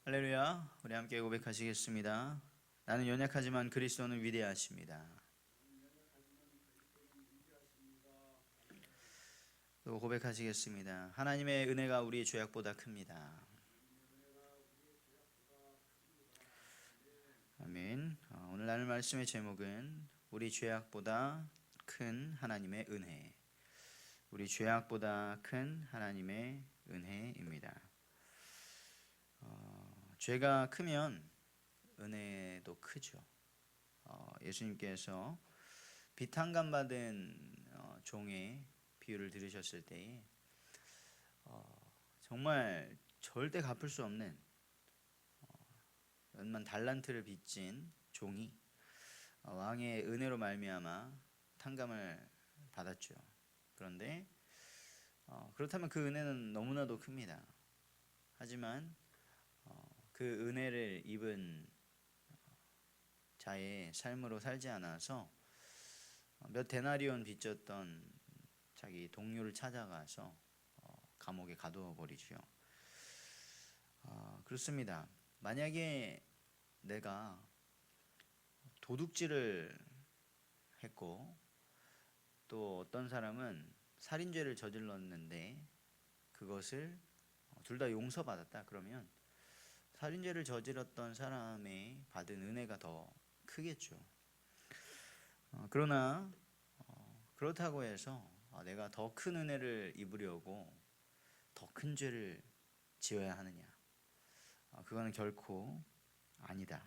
할렐루야. 우리 함께 고백하시겠습니다. 나는 연약하지만 그리스도는 위대하십니다. 또 고백하시겠습니다. 하나님의 은혜가 우리의 죄악보다 큽니다. 아멘. 오늘 나눌 말씀의 제목은 우리 죄악보다 큰 하나님의 은혜. 우리 죄악보다 큰 하나님의 은혜입니다. 죄가 크면 은혜도 크죠. 예수님께서 비탄감 받은 종의 비유를 들으셨을 때에 정말 절대 갚을 수 없는 몇만 달란트를 빚진 종이 왕의 은혜로 말미암아 탕감을 받았죠. 그런데 그렇다면 그 은혜는 너무나도 큽니다. 하지만 그 은혜를 입은 자의 삶으로 살지 않아서 몇 데나리온 빚졌던 자기 동료를 찾아가서 감옥에 가두어 버리죠. 그렇습니다. 만약에 내가 도둑질을 했고 또 어떤 사람은 살인죄를 저질렀는데 그것을 둘 다 용서받았다 그러면 살인죄를 저질렀던 사람의 받은 은혜가 더 크겠죠. 그러나 그렇다고 해서 내가 더 큰 은혜를 입으려고 더 큰 죄를 지어야 하느냐? 그거는 결코 아니다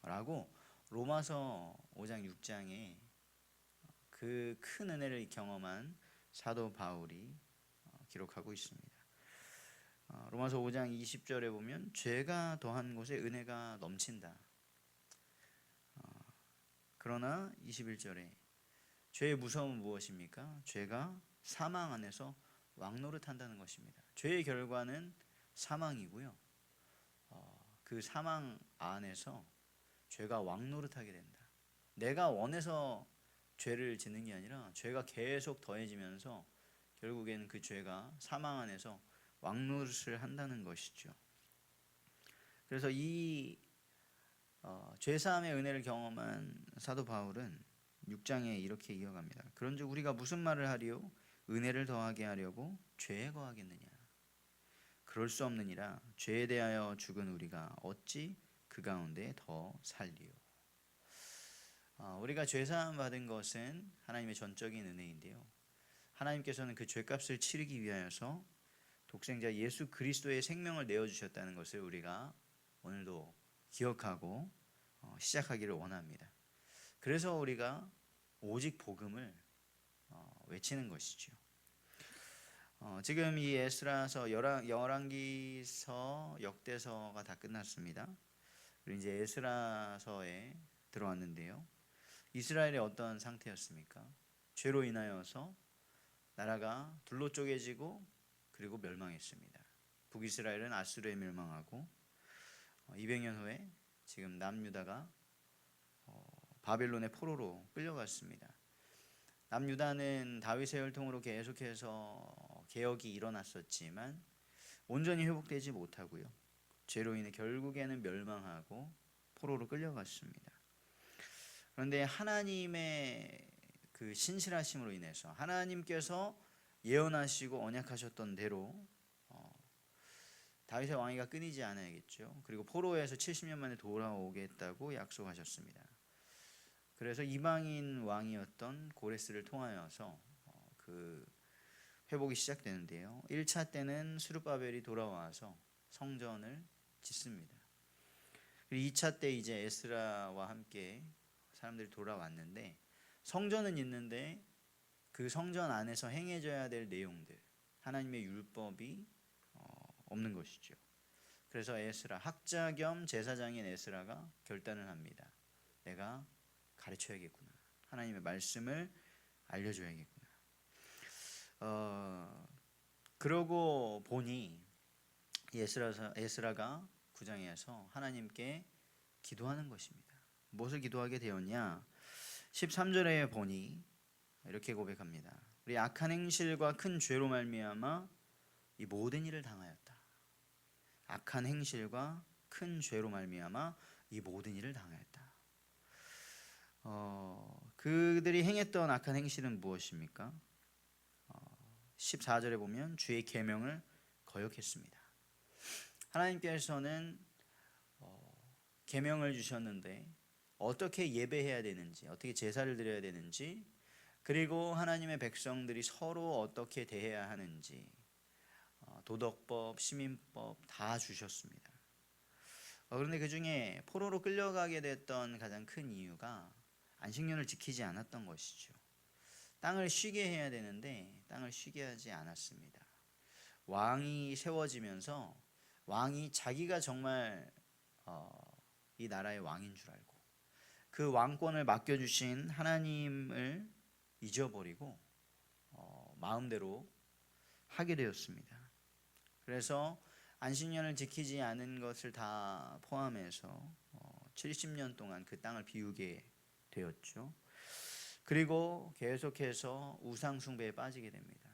라고 로마서 5장 6장에 그 큰 은혜를 경험한 사도 바울이 기록하고 있습니다. 로마서 5장 20절에 보면 죄가 더한 곳에 은혜가 넘친다. 그러나 21절에 죄의 무서움은 무엇입니까? 죄가 사망 안에서 왕노릇한다는 것입니다. 죄의 결과는 사망이고요. 그 사망 안에서 죄가 왕노릇하게 된다. 내가 원해서 죄를 짓는 게 아니라 죄가 계속 더해지면서 결국에는 그 죄가 사망 안에서 왕노릇을 한다는 것이죠. 그래서 이 죄사함의 은혜를 경험한 사도 바울은 6장에 이렇게 이어갑니다. 그런즉 우리가 무슨 말을 하리요? 은혜를 더하게 하려고 죄에 거하겠느냐? 그럴 수 없느니라. 죄에 대하여 죽은 우리가 어찌 그 가운데 더 살리요? 우리가 죄사함 받은 것은 하나님의 전적인 은혜인데요. 하나님께서는 그 죄값을 치르기 위하여서 독생자 예수 그리스도의 생명을 내어주셨다는 것을 우리가 오늘도 기억하고 시작하기를 원합니다. 그래서 우리가 오직 복음을 외치는 것이죠. 지금 이 에스라서 열왕기서 역대서가 다 끝났습니다. 그리고 이제 에스라서에 들어왔는데요. 이스라엘이 어떤 상태였습니까? 죄로 인하여서 나라가 둘로 쪼개지고 그리고 멸망했습니다. 북이스라엘은 아수르에 멸망하고 200년 후에 지금 남유다가 바벨론의 포로로 끌려갔습니다. 남유다는 다윗의 혈통으로 계속해서 개혁이 일어났었지만 온전히 회복되지 못하고요. 죄로 인해 결국에는 멸망하고 포로로 끌려갔습니다. 그런데 하나님의 그 신실하심으로 인해서 하나님께서 예언하시고 언약하셨던 대로 다윗의 왕위가 끊이지 않아야겠죠. 그리고 포로에서 70년 만에 돌아오겠다고 약속하셨습니다. 그래서 이방인 왕이었던 고레스를 통하여서 그 회복이 시작되는데요. 1차 때는 스룹바벨이 돌아와서 성전을 짓습니다. 그리고 2차 때 이제 에스라와 함께 사람들이 돌아왔는데 성전은 있는데 그 성전 안에서 행해져야 될 내용들, 하나님의 율법이 없는 것이죠. 그래서 에스라, 학자 겸 제사장인 에스라가 결단을 합니다. 내가 가르쳐야겠구나. 하나님의 말씀을 알려줘야겠구나. 그러고 보니 에스라가 9장에서 하나님께 기도하는 것입니다. 무엇을 기도하게 되었냐? 13절에 보니 이렇게 고백합니다. 우리 악한 행실과 큰 죄로 말미암아 이 모든 일을 당하였다. 악한 행실과 큰 죄로 말미암아 이 모든 일을 당하였다. 그들이 행했던 악한 행실은 무엇입니까? 14절에 보면 주의 계명을 거역했습니다. 하나님께서는 계명을 주셨는데 어떻게 예배해야 되는지, 어떻게 제사를 드려야 되는지, 그리고 하나님의 백성들이 서로 어떻게 대해야 하는지 도덕법, 시민법 다 주셨습니다. 그런데 그 중에 포로로 끌려가게 됐던 가장 큰 이유가 안식년을 지키지 않았던 것이죠. 땅을 쉬게 해야 되는데 땅을 쉬게 하지 않았습니다. 왕이 세워지면서 왕이 자기가 정말 이 나라의 왕인 줄 알고 그 왕권을 맡겨주신 하나님을 잊어버리고 마음대로 하게 되었습니다. 그래서 안식년을 지키지 않은 것을 다 포함해서 70년 동안 그 땅을 비우게 되었죠. 그리고 계속해서 우상 숭배에 빠지게 됩니다.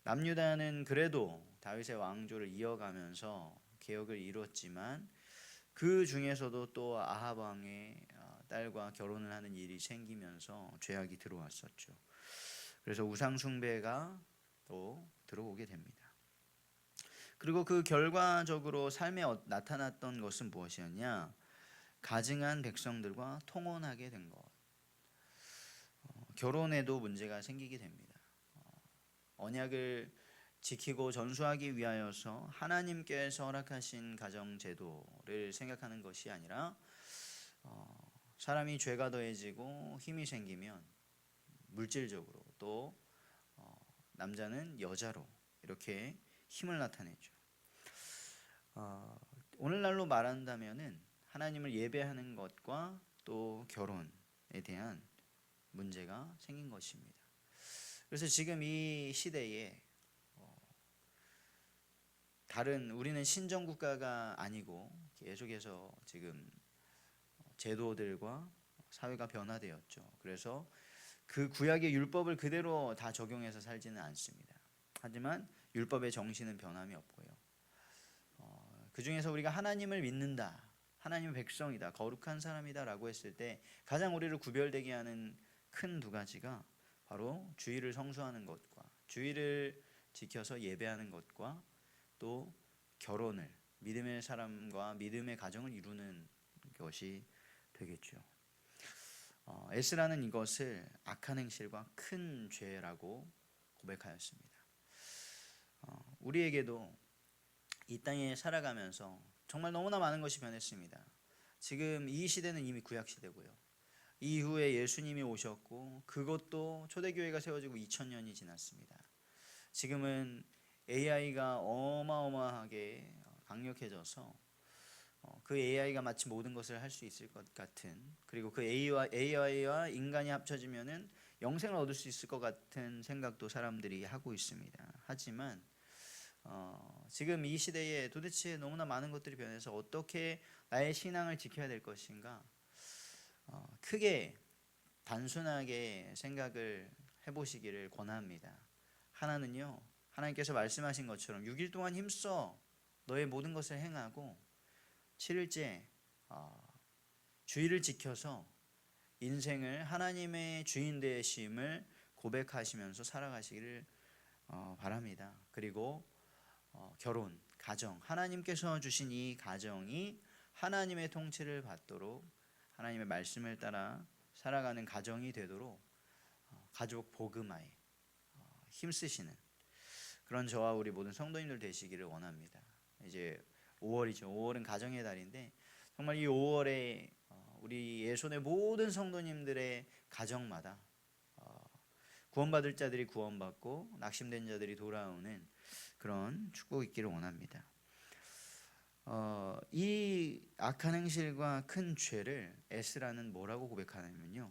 남유다는 그래도 다윗의 왕조를 이어가면서 개혁을 이뤘지만 그 중에서도 또 아합 왕의 딸과 결혼을 하는 일이 생기면서 죄악이 들어왔었죠. 그래서 우상 숭배가 또 들어오게 됩니다. 그리고 그 결과적으로 삶에 나타났던 것은 무엇이었냐? 가증한 백성들과 통혼하게 된 것. 결혼에도 문제가 생기게 됩니다. 언약을 지키고 전수하기 위하여서 하나님께서 허락하신 가정 제도를 생각하는 것이 아니라 사람이 죄가 더해지고 힘이 생기면 물질적으로 또 남자는 여자로 이렇게 힘을 나타내죠. 오늘날로 말한다면은 하나님을 예배하는 것과 또 결혼에 대한 문제가 생긴 것입니다. 그래서 지금 이 시대에 다른 우리는 신정 국가가 아니고 계속해서 지금 제도들과 사회가 변화되었죠. 그래서 그 구약의 율법을 그대로 다 적용해서 살지는 않습니다. 하지만 율법의 정신은 변함이 없고요. 그 중에서 우리가 하나님을 믿는다, 하나님의 백성이다, 거룩한 사람이다라고 했을 때 가장 우리를 구별되게 하는 큰 두 가지가 바로 주일을 성수하는 것과 주일을 지켜서 예배하는 것과 또 결혼을 믿음의 사람과 믿음의 가정을 이루는 것이 되겠죠. 에스라는 이것을 악한 행실과 큰 죄라고 고백하였습니다. 우리에게도 이 땅에 살아가면서 정말 너무나 많은 것이 변했습니다. 지금 이 시대는 이미 구약 시대고요. 이후에 예수님이 오셨고 그것도 초대교회가 세워지고 2000년이 지났습니다. 지금은 AI가 어마어마하게 강력해져서 그 AI가 마치 모든 것을 할 수 있을 것 같은, 그리고 그 AI와 인간이 합쳐지면은 영생을 얻을 수 있을 것 같은 생각도 사람들이 하고 있습니다. 하지만 지금 이 시대에 도대체 너무나 많은 것들이 변해서 어떻게 나의 신앙을 지켜야 될 것인가, 크게 단순하게 생각을 해보시기를 권합니다. 하나는요, 하나님께서 말씀하신 것처럼 6일 동안 힘써 너의 모든 것을 행하고 7일째 주일을 지켜서 인생을 하나님의 주인 되심을 고백하시면서 살아가시기를 바랍니다. 그리고 결혼, 가정, 하나님께서 주신 이 가정이 하나님의 통치를 받도록 하나님의 말씀을 따라 살아가는 가정이 되도록 가족 복음화에 힘쓰시는 그런 저와 우리 모든 성도님들 되시기를 원합니다. 이제 5월이죠. 5월은 가정의 달인데 정말 이 5월에 우리 예손의 모든 성도님들의 가정마다 구원받을 자들이 구원받고 낙심된 자들이 돌아오는 그런 축복이 있기를 원합니다. 이 악한 행실과 큰 죄를 에스라는 뭐라고 고백하냐면요,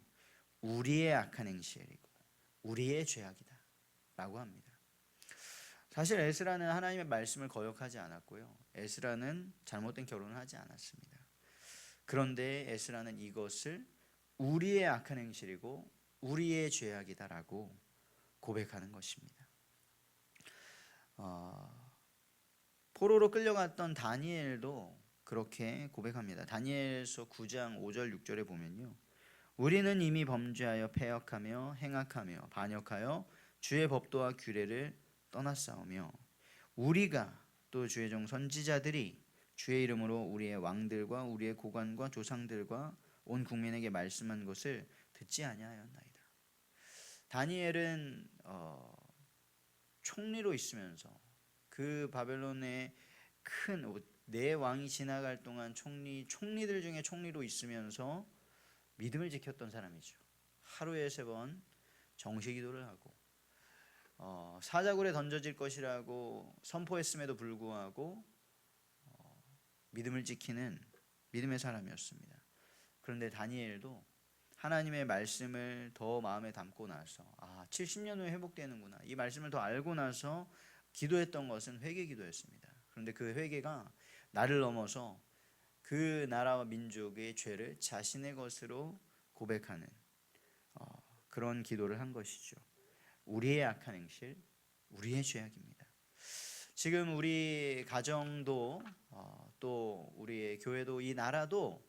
우리의 악한 행실이고 우리의 죄악이다 라고 합니다. 사실 에스라는 하나님의 말씀을 거역하지 않았고요, 에스라는 잘못된 결혼을 하지 않았습니다. 그런데 에스라는 이것을 우리의 악한 행실이고 우리의 죄악이다라고 고백하는 것입니다. 포로로 끌려갔던 다니엘도 그렇게 고백합니다. 다니엘서 9장 5절 6절에 보면요. 우리는 이미 범죄하여 패역하며 행악하며 반역하여 주의 법도와 규례를 떠났사오며 우리가 또 주의 종 선지자들이 주의 이름으로 우리의 왕들과 우리의 고관과 조상들과 온 국민에게 말씀한 것을 듣지 아니하였나이다. 다니엘은 총리로 있으면서 그 바벨론의 큰 네 왕이 지나갈 동안 총리들 중에 총리로 있으면서 믿음을 지켰던 사람이죠. 하루에 3번 정시 기도를 하고 사자굴에 던져질 것이라고 선포했음에도 불구하고 믿음을 지키는 믿음의 사람이었습니다. 그런데 다니엘도 하나님의 말씀을 더 마음에 담고 나서 70년 후에 회복되는구나, 이 말씀을 더 알고 나서 기도했던 것은 회개 기도였습니다. 그런데 그 회개가 나를 넘어서 그 나라와 민족의 죄를 자신의 것으로 고백하는 그런 기도를 한 것이죠. 우리의 악한 행실, 우리의 죄악입니다. 지금 우리 가정도 또 우리의 교회도 이 나라도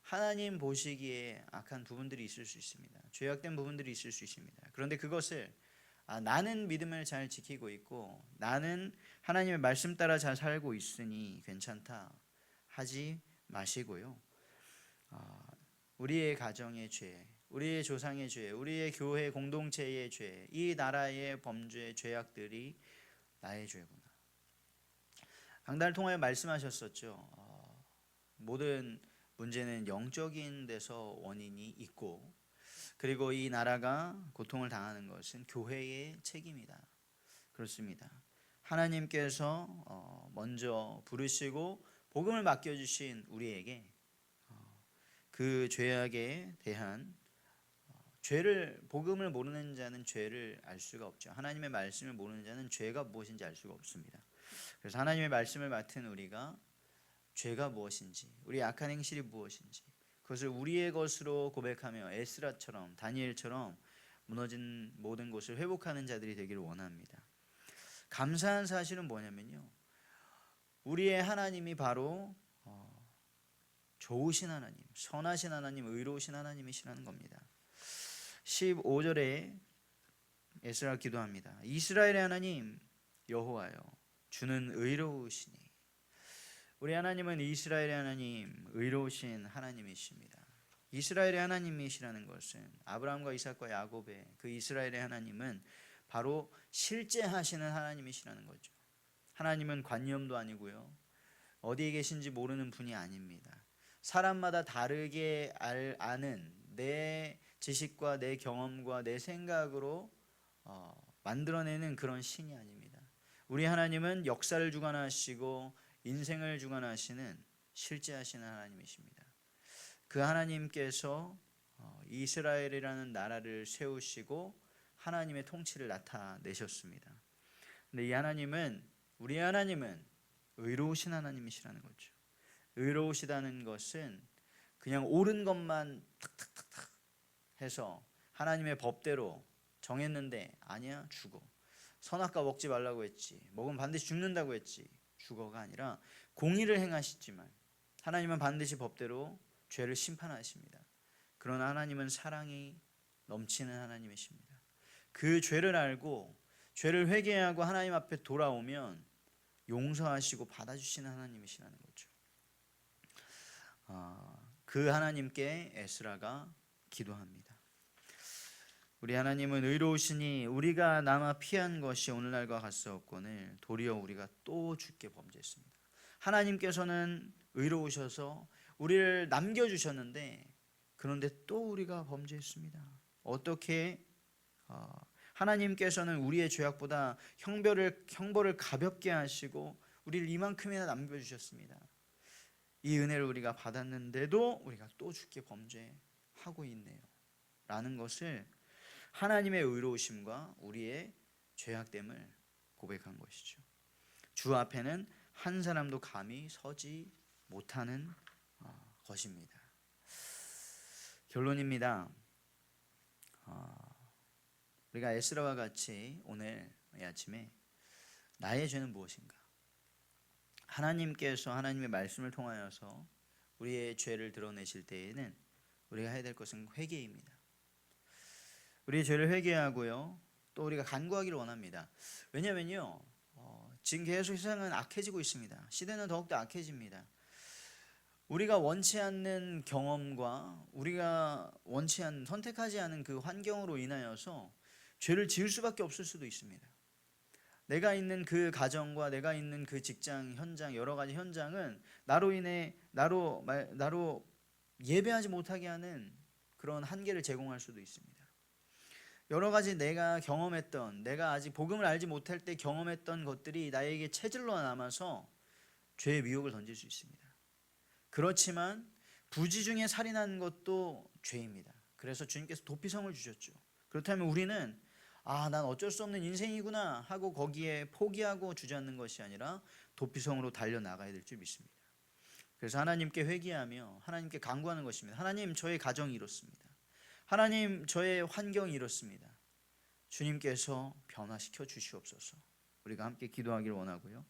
하나님 보시기에 악한 부분들이 있을 수 있습니다. 죄악된 부분들이 있을 수 있습니다. 그런데 그것을 나는 믿음을 잘 지키고 있고 나는 하나님의 말씀 따라 잘 살고 있으니 괜찮다 하지 마시고요. 우리의 가정의 죄, 우리의 조상의 죄, 우리의 교회 공동체의 죄, 이 나라의 범죄, 죄악들이 나의 죄구나. 강단을 통하여 말씀하셨었죠. 모든 문제는 영적인 데서 원인이 있고, 그리고 이 나라가 고통을 당하는 것은 교회의 책임이다. 그렇습니다. 하나님께서 먼저 부르시고 복음을 맡겨주신 우리에게 그 죄악에 대한 복음을 모르는 자는 죄를 알 수가 없죠. 하나님의 말씀을 모르는 자는 죄가 무엇인지 알 수가 없습니다. 그래서 하나님의 말씀을 맡은 우리가 죄가 무엇인지, 우리의 악한 행실이 무엇인지 그것을 우리의 것으로 고백하며 에스라처럼 다니엘처럼 무너진 모든 것을 회복하는 자들이 되기를 원합니다. 감사한 사실은 뭐냐면요, 우리의 하나님이 바로 좋으신 하나님, 선하신 하나님, 의로우신 하나님이시라는 겁니다. 15절에 에스라 기도합니다. 이스라엘의 하나님 여호와여, 주는 의로우시니. 우리 하나님은 이스라엘의 하나님, 의로우신 하나님이십니다. 이스라엘의 하나님이시라는 것은 아브라함과 이삭과 야곱의 그 이스라엘의 하나님은 바로 실제 하시는 하나님이시라는 거죠. 하나님은 관념도 아니고요, 어디에 계신지 모르는 분이 아닙니다. 사람마다 다르게 아는 내 지식과 내 경험과 내 생각으로 만들어내는 그런 신이 아닙니다. 우리 하나님은 역사를 주관하시고 인생을 주관하시는 실제하시는 하나님이십니다. 그 하나님께서 이스라엘이라는 나라를 세우시고 하나님의 통치를 나타내셨습니다. 근데 이 하나님은, 우리 하나님은 의로우신 하나님이시라는 거죠. 의로우시다는 것은 그냥 옳은 것만 탁탁탁탁 해서 하나님의 법대로 정했는데 아니야 죽어, 선악과 먹지 말라고 했지, 먹으면 반드시 죽는다고 했지, 죽어가 아니라 공의를 행하시지만 하나님은 반드시 법대로 죄를 심판하십니다. 그러나 하나님은 사랑이 넘치는 하나님이십니다. 그 죄를 알고 죄를 회개하고 하나님 앞에 돌아오면 용서하시고 받아주시는 하나님이시라는 거죠. 그 하나님께 에스라가 기도합니다. 우리 하나님은 의로우시니 우리가 남아 피한 것이 오늘날과 같사옵거늘 도리어 우리가 또 주께 범죄했습니다. 하나님께서는 의로우셔서 우리를 남겨주셨는데 그런데 또 우리가 범죄했습니다. 어떻게 하나님께서는 우리의 죄악보다 형벌을 가볍게 하시고 우리를 이만큼이나 남겨주셨습니다. 이 은혜를 우리가 받았는데도 우리가 또 주께 범죄하고 있네요 라는 것을 하나님의 의로우심과 우리의 죄악됨을 고백한 것이죠. 주 앞에는 한 사람도 감히 서지 못하는 것입니다. 결론입니다. 우리가 에스라와 같이 오늘 이 아침에 나의 죄는 무엇인가, 하나님께서 하나님의 말씀을 통하여서 우리의 죄를 드러내실 때에는 우리가 해야 될 것은 회개입니다. 우리의 죄를 회개하고요, 또 우리가 간구하기를 원합니다. 왜냐면요, 지금 계속 세상은 악해지고 있습니다. 시대는 더욱더 악해집니다. 우리가 원치 않는 경험과 우리가 선택하지 않은 그 환경으로 인하여서 죄를 지을 수밖에 없을 수도 있습니다. 내가 있는 그 가정과 내가 있는 그 직장 현장, 여러 가지 현장은 나로 인해 나로 예배하지 못하게 하는 그런 한계를 제공할 수도 있습니다. 여러 가지 내가 경험했던, 내가 아직 복음을 알지 못할 때 경험했던 것들이 나에게 체질로 남아서 죄의 미혹을 던질 수 있습니다. 그렇지만 부지 중에 살인하는 것도 죄입니다. 그래서 주님께서 도피성을 주셨죠. 그렇다면 우리는 난 어쩔 수 없는 인생이구나 하고 거기에 포기하고 주저앉는 것이 아니라 도피성으로 달려나가야 될 줄 믿습니다. 그래서 하나님께 회개하며 하나님께 간구하는 것입니다. 하나님, 저의 가정이 이렇습니다. 하나님, 저의 환경이 이렇습니다. 주님께서 변화시켜 주시옵소서. 우리가 함께 기도하기를 원하고요.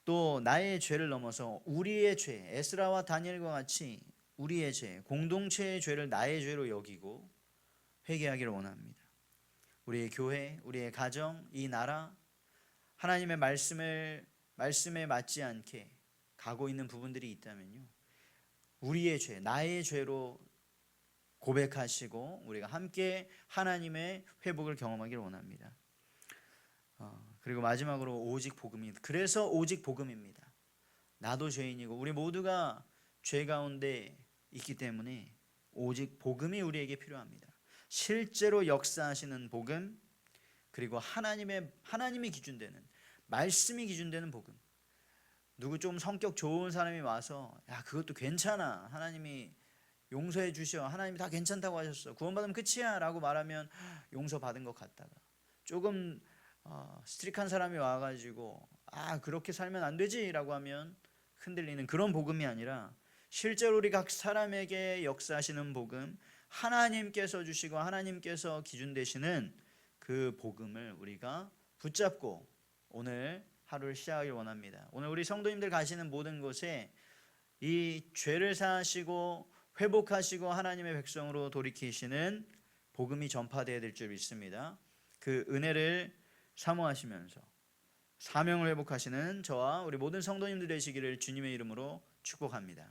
또 나의 죄를 넘어서 우리의 죄, 에스라와 다니엘과 같이 우리의 죄, 공동체의 죄를 나의 죄로 여기고 회개하기를 원합니다. 우리의 교회, 우리의 가정, 이 나라, 하나님의 말씀에 맞지 않게 가고 있는 부분들이 있다면요, 우리의 죄, 나의 죄로 고백하시고 우리가 함께 하나님의 회복을 경험하기를 원합니다. 그리고 마지막으로 오직 복음입니다. 그래서 오직 복음입니다. 나도 죄인이고 우리 모두가 죄 가운데 있기 때문에 오직 복음이 우리에게 필요합니다. 실제로 역사하시는 복음, 그리고 하나님이 기준되는, 말씀이 기준되는 복음. 누구 좀 성격 좋은 사람이 와서 그것도 괜찮아, 하나님이 용서해 주셔, 하나님이 다 괜찮다고 하셨어, 구원받으면 끝이야 라고 말하면 용서받은 것 같다가, 조금 스트릭한 사람이 와가지고 그렇게 살면 안 되지 라고 하면 흔들리는 그런 복음이 아니라, 실제로 우리 각 사람에게 역사하시는 복음, 하나님께서 주시고 하나님께서 기준 되시는 그 복음을 우리가 붙잡고 오늘 하루를 시작하길 원합니다. 오늘 우리 성도님들 가시는 모든 곳에 이 죄를 사하시고 회복하시고 하나님의 백성으로 돌이키시는 복음이 전파되어야 될 줄 믿습니다. 그 은혜를 사모하시면서 사명을 회복하시는 저와 우리 모든 성도님들 되시기를 주님의 이름으로 축복합니다.